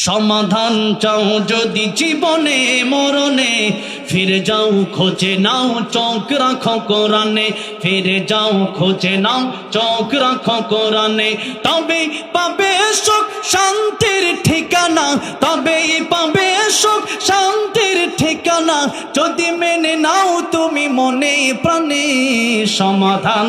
সমাধান চাও যদি জীবনে মরণে, ফিরে যাও খোঁজে নাও চোখ রাখো কোরআনে, ফিরে যাও খোঁজে নাও চোখ রাখো কোরআনে, তবেই পাবে সুখ শান্তির ঠিকানা, তবেই পাবে সুখ শান্তির ঠিকানা, যদি মেনে নাও তুমি মনে প্রাণে। সমাধান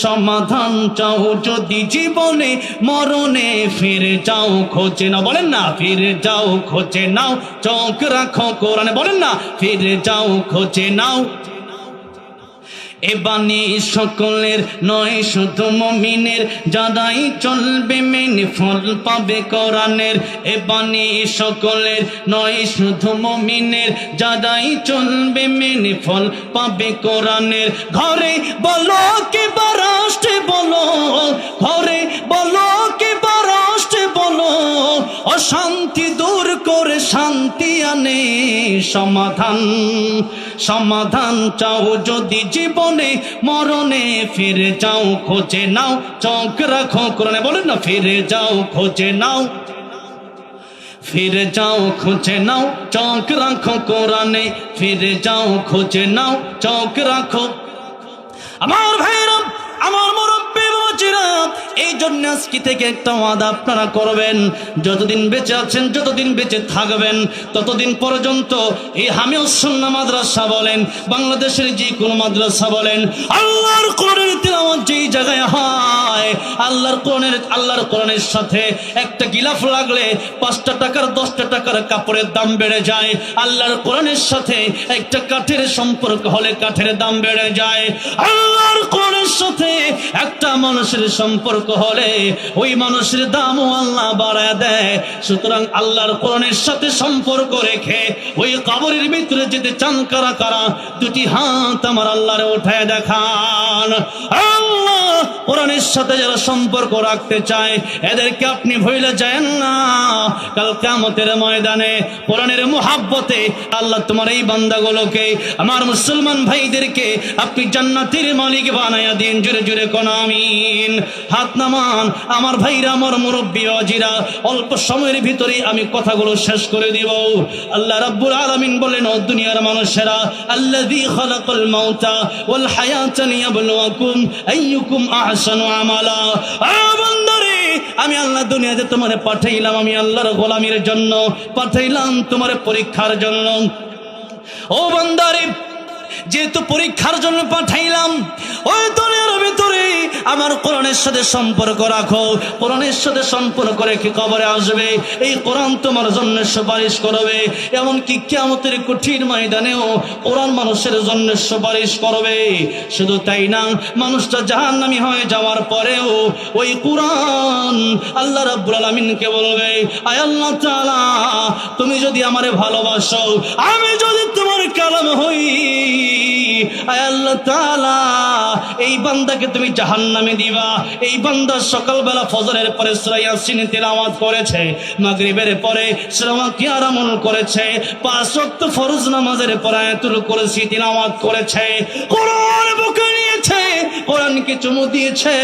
সমাধান চাও যদি জীবনে মরণে, ফিরে যাও খোঁজে নাও, বলেন না ফিরে যাও খোঁজে নাও চোখ রাখো কোরআনে, বলেন না ফিরে যাও খোঁজে নাও। এ বাণী সকলের নয় শুধু মুমিনের, যারাই চলবে মেনে ফল পাবে কোরআনের। এ বাণী সকলের নয় শুধু মুমিনের, যারাই চলবে মেনে ফল পাবে কোরআনের। ঘরে বলো কি বা রাষ্ট্রে বলো, ঘরে বলো কি বা রাষ্ট্রে বলো, অশান্তি দূর করে শান্তি আনে। সমাধান সমাধান চাও যদি জীবনে মরণে, ফিরে যাও খোঁজে নাও চোখ রাখো কোরআনে, বলেন না ফিরে যাও খোঁজে নাও, ফিরে যাও খোঁজে নাও চোখ রাখো কোরআনে, ফিরে যাও খোঁজে নাও চোখ রাখো। আমার ভাইরা, আমার মুরব্বী বাবাজিরা, এই জন্য আজকে থেকে একটা ওয়াদা আপনারা করবেন, যতদিন বেঁচে আছেন, যতদিন বেঁচে থাকবেন, ততদিন পর্যন্ত এই হামিউস সুন্নাহ মাদ্রাসা বলেন, বাংলাদেশের যে কোনো মাদ্রাসা বলেন, আল্লাহর কোরআনের তিলাওয়াত যেই জায়গায় হয়, আল্লাহর কোরআনের সাথে একটা গিলাফ লাগলে 5টা টাকার 10টা টাকার কাপড়ের দাম বেড়ে যায়। আল্লাহর কোরআনের সাথে একটা কাঠের সম্পর্ক হলে কাঠের দাম বেড়ে যায়। আল্লাহর কোরআনের সাথে একটা মানুষের সম্পর্ক হলে ওই মানুষের দামও আল্লাহ বাড়ায় দেয়। সুতরাং আল্লাহর কোরআনের সাথে সম্পর্ক রেখে ওই কবরের ভিতরে যেতে চান কারা কারা, দুটি হাত আমার আল্লাহরে উঠায় দেখান। আল্লাহ কোরআনের সাথে যারা সম্পর্ক রাখতে চায়, এদেরকে আপনি ভুলে যায়েন না। কাল কিয়ামতের ময়দানে কোরআনের মুহাব্বতে আল্লাহ তোমার এই বান্দাগুলোকে, আমার মুসলমান ভাইদেরকে আপনি জান্নাতের মালিক বানায়া দিন। জোরে জোরে কোন আমিন। হাত নামান আমার ভাইরা, আমার মুরব্বী বাবাজিরা, অল্প সময়ের ভিতরে আমি কথাগুলো শেষ করে দিব। আল্লাহ রাব্বুল আলামিন বলেন, ও দুনিয়ার মানুষেরা, আল্লাযী খালাকাল মাউতা ওয়াল হায়াতা লিয়াবলুয়াকুম আইয়ুকুম আহসানু আমালা। বান্দারে, আমি আল্লাহ দুনিয়াতে তোমারে পাঠাইলাম, আমি আল্লাহর গোলামির জন্য পাঠাইলাম, তোমার পরীক্ষার জন্য। ও বান্দারে, যেহেতু পরীক্ষার জন্য পাঠাইলাম, ওই দুনিয়ার ভিতরে আমার কোরআনের সাথে সম্পর্ক রাখো। কোরআনের সাথে সম্পর্ক রেখে কবরে আসবে, এই কোরআন তোমার জন্য সুপারিশ করবে। এমনকি কিয়ামতের কঠিন ময়দানেও কোরআন মানুষের জন্য সুপারিশ করবে। শুধু তাই না, মানুষটা জাহান্নামী হয়ে যাওয়ার পরেও ওই কোরআন আল্লাহ রাব্বুল আলামিনকে বলবে, আয় আল্লাহ তাআলা, তুমি যদি আমারে ভালোবাসো, আমি যদি তোমার কালাম হই, আয় আল্লাহ তাআলা, এই বান্দাকে তুমি জাহান্নামে দিবা। এই বান্দা সকালবেলা ফজরের পরে সূরা ইয়াসিন তেলাওয়াত করেছে, মাগরিবের পরে সূরা ওয়াকিয়ার আমল করেছে, 5 ওয়াক্ত ফরজ নামাজের পরে আয়াতুল কুরসি তেলাওয়াত করেছে, কোরআন বুকে নিয়েছে, কোরআনকে চুমু দিয়েছে।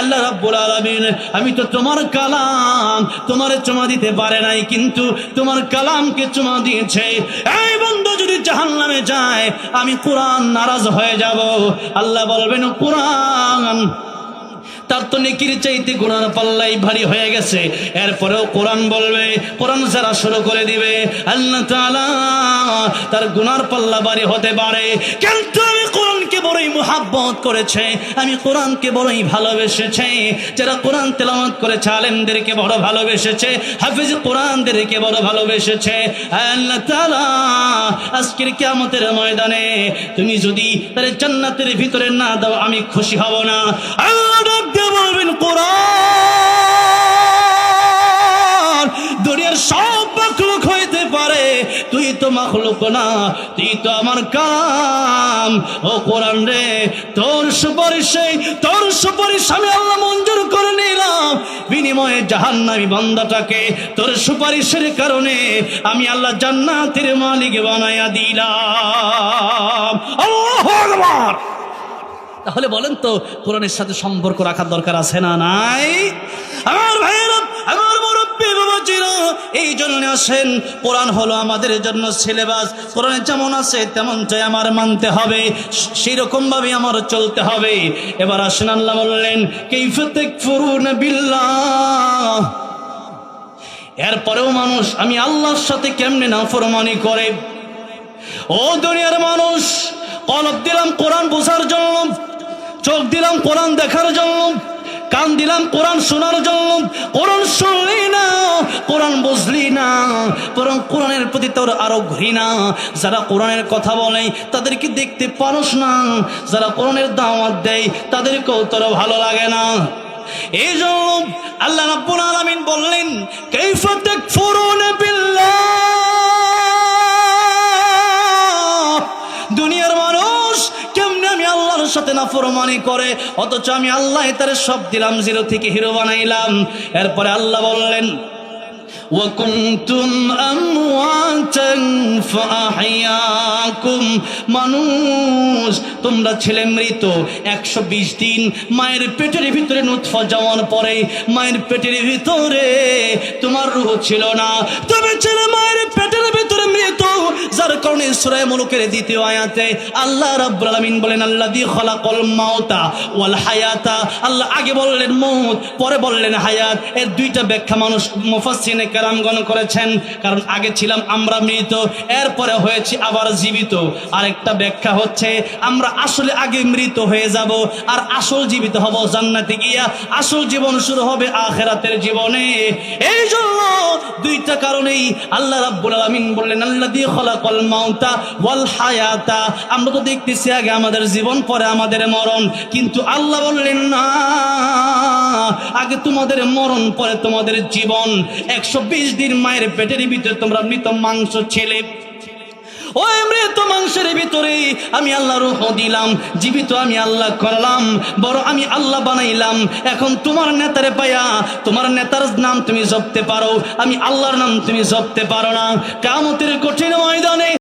আল্লাহ রাব্বুল আলামিন, আমি তো তোমার কালাম তোমারে চুমা দিতে পারে নাই, কিন্তু তোমার কালামকে চুমা দিয়েছে। এই বান্দা যদি জাহান্নামে যায়, আমি কোরআন নারাজ হয়ে যাব। আল্লাহ বলবেন, কোরআন তার তো নেকির চাইতে গুনার পাল্লাই ভারী হয়ে গেছে। এরপরেও কোরআন বলবে, কোরআন যারা শুরু করে দিবে, আল্লাহ তাআলা তার গুনার পাল্লা ভারী হতে পারে, কিন্তু আমি কোরআনকে বড়ই মুহাব্বত করেছে, আমি কোরআনকে বড়ই ভালোবেসেছে। যারা কোরআন তেলাওয়াত করেছে, আলেমদেরকে বড় ভালোবেসেছে, হাফেজ কোরআনদেরকে বড় ভালোবেসেছে। আল্লাহ তাআলা আজকের কিয়ামতের ময়দানে তুমি যদি তার জান্নাতের ভিতরে না দাও, আমি খুশি হব না। আল্লাহ বলবেন, কোরআন দুনিয়ার সব মাখলুক হইতে পারে, তুই তো মাখলুক না, তুই তো আমার কালাম। ও কোরআন রে, তোর সুপারিশ আমি আল্লাহ মঞ্জুর করে নিলাম। বিনিময়ে জাহান্নামী বান্দাটাকে তোর সুপারিশের কারণে আমি আল্লাহ জান্নাতের মালিক বানায়া দিলাম। আল্লাহু আকবার। তাহলে বলেন তো, কোরআনের সাথে সম্পর্ক রাখার দরকার আছে না নাই? আমার ভাইয়েরা, আমার মুরব্বী বাবাজিরা, এই জন্য আসেন, কোরআন হলো আমাদের জন্য সিলেবাস। কোরআনে যেমন আছে তেমন চাই আমার মানতে হবে, সেই রকম ভাবে আমার চলতে হবে। এবার আসেন, আল্লাহ বললেন কাইফা তাকফুরুনা বিল্লাহ, এরপরেও মানুষ আমি আল্লাহর সাথে কেমনে নাফরমানি করে। ও দুনিয়ার মানুষ, কলব দিলাম কোরআন বোঝার জন্য, চোখ দিলাম কোরআন দেখার জন্য, কান দিলাম কোরআন শোনার জন্য। কোরআন শুনলি না, কোরআন বুঝলি না, বরং কোরআনের প্রতি তোর আরো ঘৃণা। যারা কোরআনের কথা বলে তাদেরকে দেখতে পারস না, যারা কোরআনের দাওয়াত দেয় তাদেরকেও তোর ভালো লাগে না। এই জন্য আল্লাহ রাব্বুল আলামিন বললেন কাইফা তাকফুরুনা বিল্লাহ, দুনিয়ার মানুষ কেমনে আমি আল্লাহর সাথে নাফরমানি করে, অথচ আমি আল্লাহ তার সব দিলাম, জিরো থেকে হিরো বানাইলাম। এরপরে আল্লাহ বললেন وَكُنْتُمْ أَمْوَاتًا فَأَحْيَاكُمْ, মানুষ তোমরা ছিলে মৃত 120 দিন মায়ের পেটের ভিতরে নুতফা যাওয়ার পরে মায়ের পেটের ভিতরে তোমার রূহ ছিল না, তুমি ছিলে মায়ের পেটের ভিতরে মৃত। যার কারণে সূরা মুলুকের দ্বিতীয় আয়াতে আল্লাহ রাব্বুল আলামিন বলেন আল্লাযী খালাকাল মাউতা ওয়াল হায়াতা, আল্লাহ আগে বললেন মউত, পরে বললেন হায়াত। এর দুইটা ব্যাখ্যা মানুষ মুফাসসিরিনে কেরামগণ করেছেন, কারণ আগে ছিলাম আমরা মৃত, এরপরে হয়েছি আবার জীবিত। আরেকটা ব্যাখ্যা হচ্ছে আমরা আসলে আগে মৃত হয়ে যাব, আর আসল জীবিত হব জান্নাতে গিয়া, আসল জীবন শুরু হবে আখিরাতের জীবনে। এই জন্য দুইটা কারণেই আল্লাহ রাব্বুল আলামিন বললেন আল্লাযী খালাকাল মাউতা ওয়াল হায়াতা। আমরা তো দেখতেছি আগে আমাদের জীবন, পরে আমাদের মরণ, কিন্তু আল্লাহ বললেন না, আগে তোমাদের মরণ পরে তোমাদের জীবন। 120 দিন মায়ের পেটের ভিতরে তোমরা মৃত মাংস ছিলে, ওই মৃত মাংসের ভিতরে আমি আল্লাহ রূহ দিলাম, জীবিত আমি আল্লাহ করলাম, বড় আমি আল্লাহ বানাইলাম। এখন তোমার নেতারে পায়া তোমার নেতার নাম তুমি জপতে পারো, আমি আল্লাহর নাম তুমি জপতে পারো না। কিয়ামতের কঠিন ময়দানে